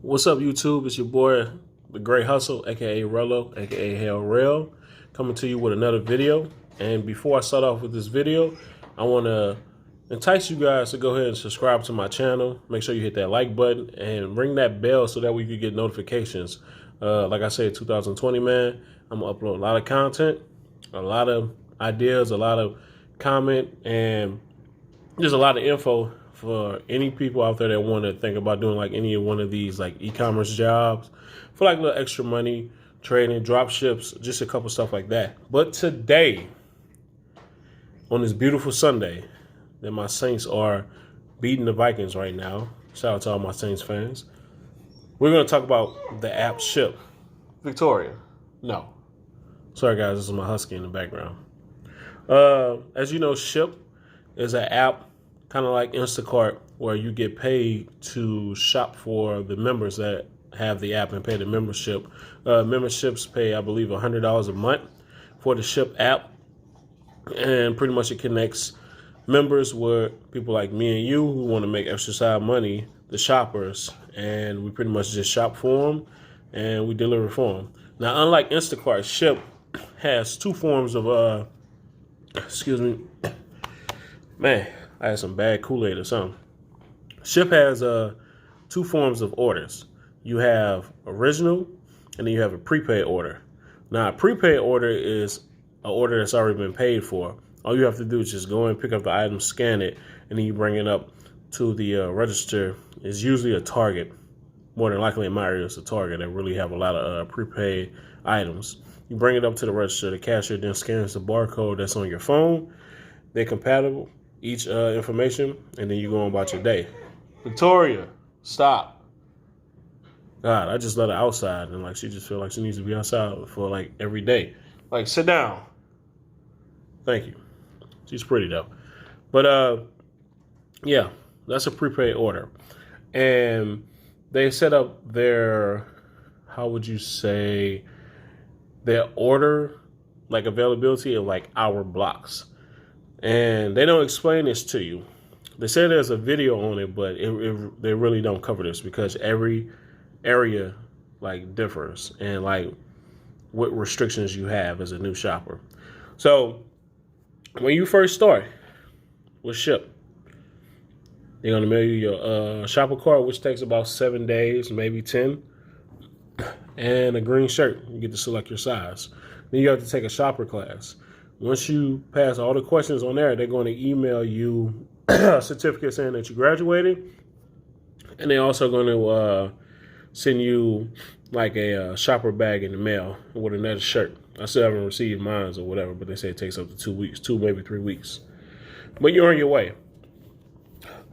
What's up, YouTube? It's your boy, The Great Hustle, aka Rello, aka Hell Rail, coming to you with another video. And before I start off with this video, I want to entice you guys to go ahead and subscribe to my channel. Make sure you hit that like button and ring that bell so that we can get notifications. Like I said, 2020, man, I'm gonna upload a lot of content, a lot of ideas, a lot of comment, and just a lot of info for any people out there that want to think about doing like any one of these like e-commerce jobs for like a little extra money, trading, drop ships, just a couple stuff like that. But today, on this beautiful Sunday, that my Saints are beating the Vikings right now. Shout out to all my Saints fans. We're going to talk about the app Shipt. Victoria. No. Sorry guys, this is my husky in the background. As you know, Shipt is an app kind of like Instacart, where you get paid to shop for the members that have the app and pay the membership. Memberships pay, I believe, $100 a month for the Shipt app. And pretty much it connects members with people like me and you who want to make extra side money, the shoppers. And we pretty much just shop for them and we deliver for them. Now, unlike Instacart, Shipt has two forms of, man, I had some bad Kool-Aid or something. Shipt has two forms of orders. You have original, and then you have a prepaid order. Now, a prepaid order is an order that's already been paid for. All you have to do is just go and pick up the item, scan it, and then you bring it up to the register. It's usually a Target. More than likely in my area, it's a Target that really have a lot of prepaid items. You bring it up to the register. The cashier then scans the barcode that's on your phone. They're compatible, each information, and then you go on about your day. Victoria, stop. God, I just let her outside, and like she just feel like she needs to be outside for like every day. Like, sit down. Thank you. She's pretty though. But yeah, that's a prepaid order. And they set up their, how would you say, their order like availability of like hour blocks. And they don't explain this to you. They say there's a video on it, but they really don't cover this because every area like differs and like what restrictions you have as a new shopper. So when you first start with Shipt, they're gonna mail you your shopper card, which takes about 7 days, maybe 10, and a green shirt. You get to select your size. Then you have to take a shopper class. Once you pass all the questions on there, they're going to email you a certificate saying that you graduated. And they're also going to send you like a shopper bag in the mail with another shirt. I still haven't received mine or whatever, but they say it takes up to 2 weeks, maybe 3 weeks. But you're on your way.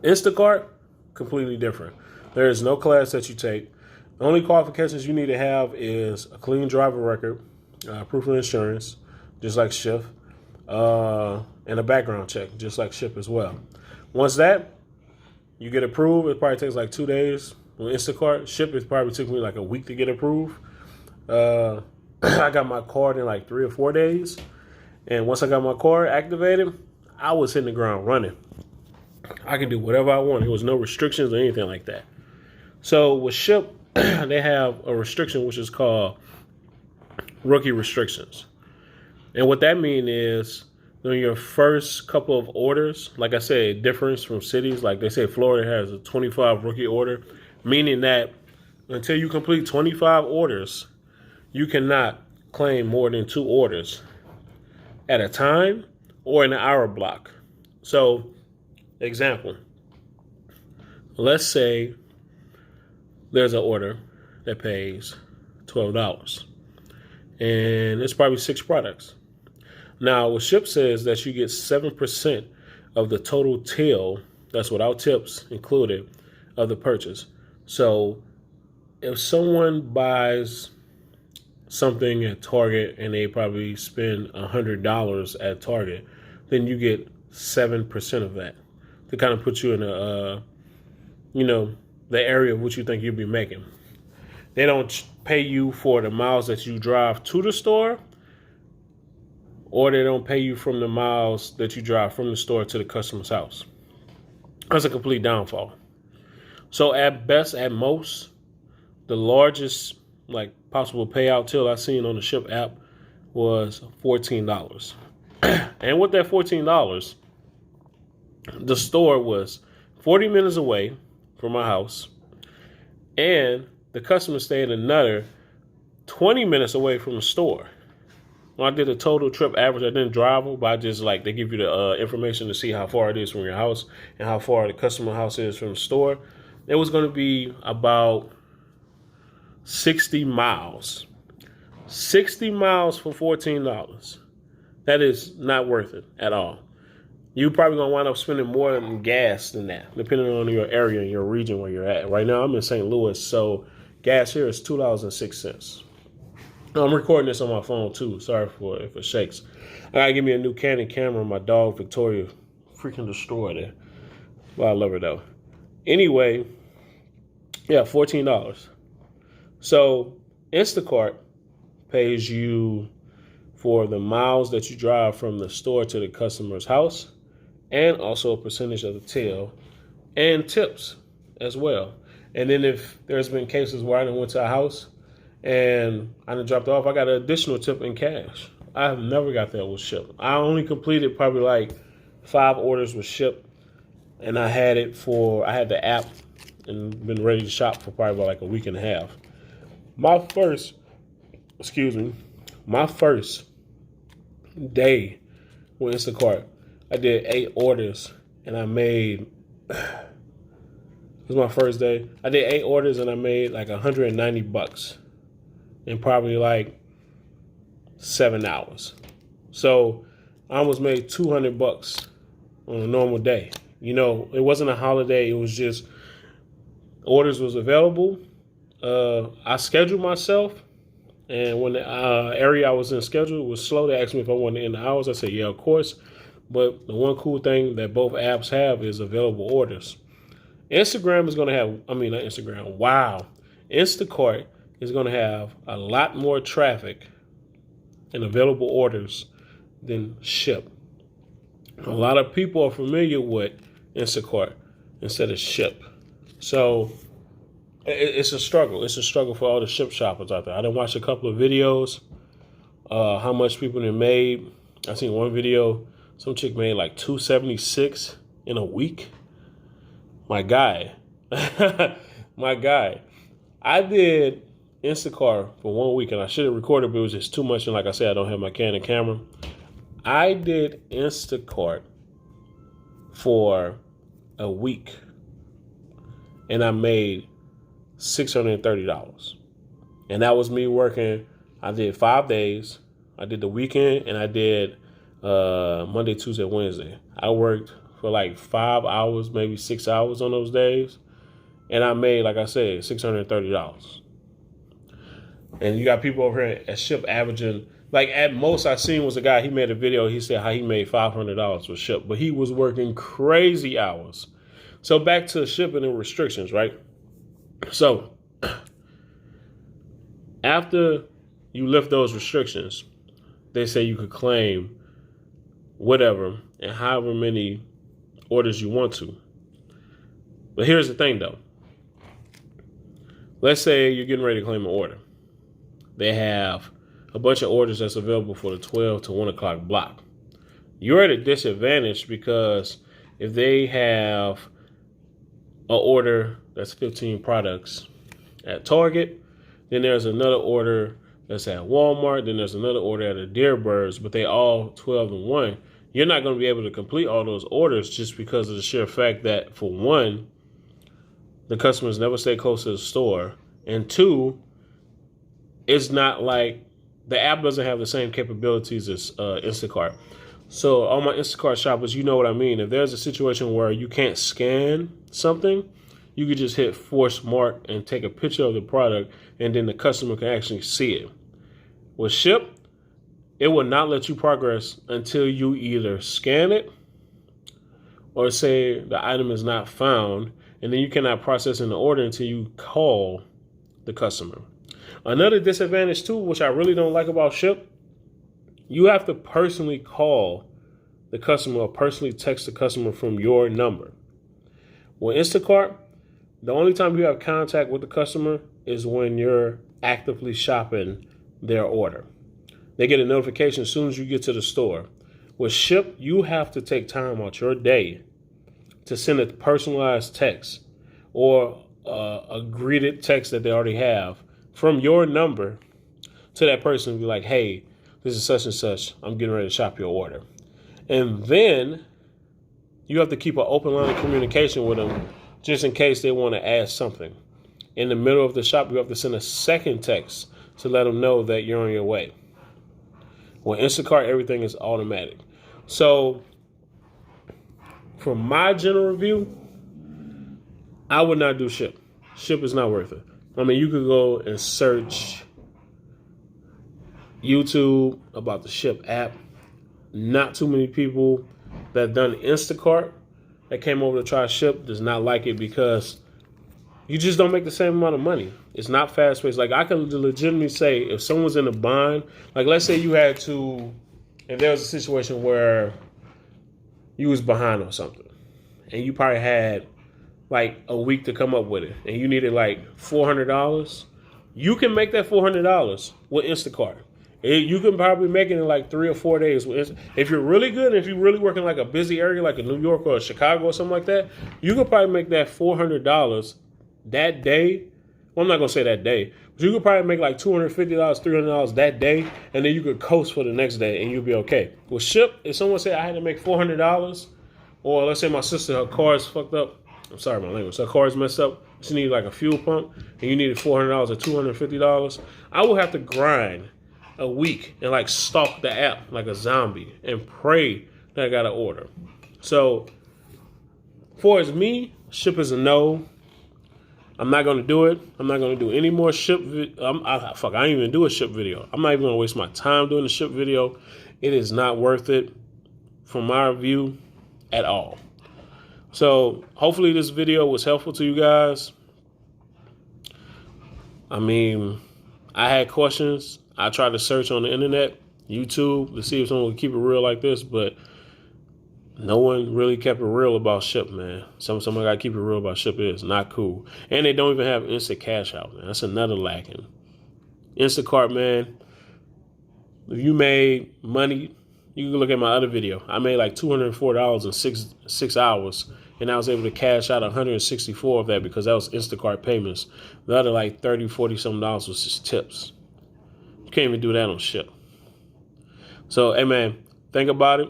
Instacart, completely different. There is no class that you take. The only qualifications you need to have is a clean driver record, proof of insurance, just like Shipt, and a background check, just like Shipt as well. Once that, you get approved, it probably takes like 2 days. With Instacart, Shipt, it probably took me like a week to get approved. I got my card in like 3 or 4 days. And once I got my card activated, I was hitting the ground running. I could do whatever I want. There was no restrictions or anything like that. So with Shipt, they have a restriction which is called rookie restrictions. And what that means is on your first couple of orders, like I said, it differs from cities. Like they say Florida has a 25 rookie order, meaning that until you complete 25 orders, you cannot claim more than 2 orders at a time or in an hour block. So, example, let's say there's an order that pays $12 and it's probably 6 products. Now, what Shipt says that you get 7% of the total till, that's without tips included, of the purchase. So if someone buys something at Target and they probably spend $100 at Target, then you get 7% of that to kind of put you in a, the area of what you think you'll be making. They don't pay you for the miles that you drive to the store, or they don't pay you from the miles that you drive from the store to the customer's house. That's a complete downfall. So at best, at most, the largest like possible payout till I seen on the Shipt app was $14. And with that $14, the store was 40 minutes away from my house, and the customer stayed another 20 minutes away from the store. When I did a total trip average, I didn't drive them, but I just like, they give you the information to see how far it is from your house and how far the customer house is from the store. It was going to be about 60 miles. 60 miles for $14. That is not worth it at all. You're probably going to wind up spending more on gas than that, depending on your area and your region where you're at. Right now, I'm in St. Louis, so gas here is $2.06. I'm recording this on my phone, too. Sorry for if it shakes. I got to give me a new Canon camera. My dog, Victoria, freaking destroyed it. Well, I love her, though. Anyway, yeah, $14. So Instacart pays you for the miles that you drive from the store to the customer's house, and also a percentage of the till and tips as well. And then if there's been cases where I done went to a house and I done dropped off, I got an additional tip in cash. I have never got that with Shipt. I only completed probably like 5 orders with Shipt, and I had the app and been ready to shop for probably about like a week and a half. My first day with Instacart, I did 8 orders and I made, it was my first day. I did 8 orders and I made like $190 in probably like 7 hours. So I almost made $200 on a normal day. You know, it wasn't a holiday. It was just orders was available. I scheduled myself, and when the area I was in schedule was slow, they asked me if I wanted to end the hours. I said, yeah, of course. But the one cool thing that both apps have is available orders. Instagram is going to have, not Instagram, wow. Instacart is going to have a lot more traffic and available orders than Shipt. A lot of people are familiar with Instacart instead of Shipt. So it's a struggle. It's a struggle for all the Shipt shoppers out there. I done watched a couple of videos, how much people have made. I seen one video, some chick made like $276 in a week. My guy. My guy. I did Instacart for 1 week, and I should have recorded, but it was just too much. And like I said, I don't have my Canon camera. I did Instacart for a week, and I made $630. And that was me working. I did 5 days. I did the weekend, and I did Monday, Tuesday, Wednesday. I worked for like 5 hours, maybe 6 hours on those days. And I made, like I said, $630. And you got people over here at Shipt averaging, like at most I seen was a guy, he made a video, he said how he made $500 with Shipt, but he was working crazy hours. So back to shipping and restrictions, right? So after you lift those restrictions, they say you could claim whatever and however many orders you want to. But here's the thing though. Let's say you're getting ready to claim an order. They have a bunch of orders that's available for the 12 to 1 o'clock block. You're at a disadvantage because if they have an order that's 15 products at Target, then there's another order that's at Walmart, then there's another order at a Deerbirds, but they all 12 and 1. You're not going to be able to complete all those orders just because of the sheer fact that, for one, the customers never stay close to the store, and 2, it's not like the app doesn't have the same capabilities as Instacart. So all my Instacart shoppers, you know what I mean. If there's a situation where you can't scan something, you could just hit force mark and take a picture of the product, and then the customer can actually see it. With Shipt, it will not let you progress until you either scan it or say the item is not found, and then you cannot process in the order until you call the customer. Another disadvantage too, which I really don't like about Shipt, you have to personally call the customer or personally text the customer from your number. With Instacart, The only time you have contact with the customer is when you're actively shopping their order. They get a notification as soon as you get to the store. With Shipt, you have to take time out your day to send a personalized text or a greeted text that they already have from your number to that person and be like, hey, this is such and such. I'm getting ready to shop your order. And then you have to keep an open line of communication with them just in case they want to ask something. In the middle of the shop, you have to send a second text to let them know that you're on your way. With Instacart, everything is automatic. So, from my general review, I would not do Shipt. Shipt is not worth it. I mean, you could go and search YouTube about the Shipt app. Not too many people that done Instacart that came over to try Shipt does not like it because you just don't make the same amount of money. It's not fast paced. Like I could legitimately say if someone's in a bind, like let's say you had to, if there was a situation where you was behind on something and you probably had like a week to come up with it and you needed like $400, you can make that $400 with Instacart. You can probably make it in like 3 or 4 days. If you're really good, and if you're really working like a busy area like in New York or Chicago or something like that, you could probably make that $400 that day. Well, I'm not going to say that day, but you could probably make like $250, $300 that day, and then you could coast for the next day and you'll be okay. With Shipt, if someone said I had to make $400, or let's say my sister, her car is fucked up. I'm sorry, my language. Her car is messed up. She needed like a fuel pump, and you needed $400 or $250. I would have to grind a week and like stalk the app like a zombie and pray that I got an order. So, for as me, Shipt is a no. I'm not going to do it. I'm not going to do any more Shipt. I ain't even do a Shipt video. I'm not even going to waste my time doing a Shipt video. It is not worth it from my view at all. So hopefully this video was helpful to you guys. I mean, I had questions. I tried to search on the internet, YouTube, to see if someone would keep it real like this, but no one really kept it real about Shipt, man. Someone got to keep it real about Shipt. Is not cool. And they don't even have instant cash out, man. That's another lacking. Instacart, man, if you made money, you can look at my other video. I made like $204 in six hours, and I was able to cash out 164 of that because that was Instacart payments. The other like 30, 40 something dollars was just tips. You can't even do that on Shipt. So, hey, man, think about it.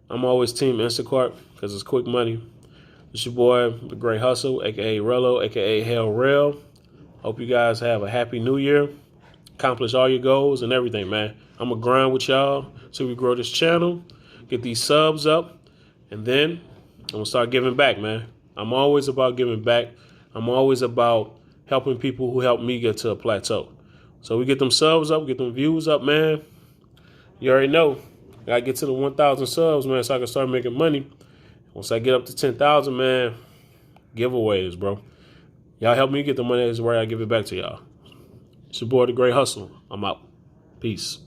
I'm always team Instacart because it's quick money. It's your boy, The Great Hustle, a.k.a. Rello, a.k.a. Hell Rel. Hope you guys have a happy new year. Accomplish all your goals and everything, man. I'm going to grind with y'all till we grow this channel, get these subs up, and then I'm going to start giving back, man. I'm always about giving back. I'm always about helping people who help me get to a plateau. So we get them subs up, get them views up, man. You already know. I got to get to the 1,000 subs, man, so I can start making money. Once I get up to 10,000, man, giveaways, bro. Y'all help me get the money. That's where I give it back to y'all. It's your boy, The Great Hustle. I'm out. Peace.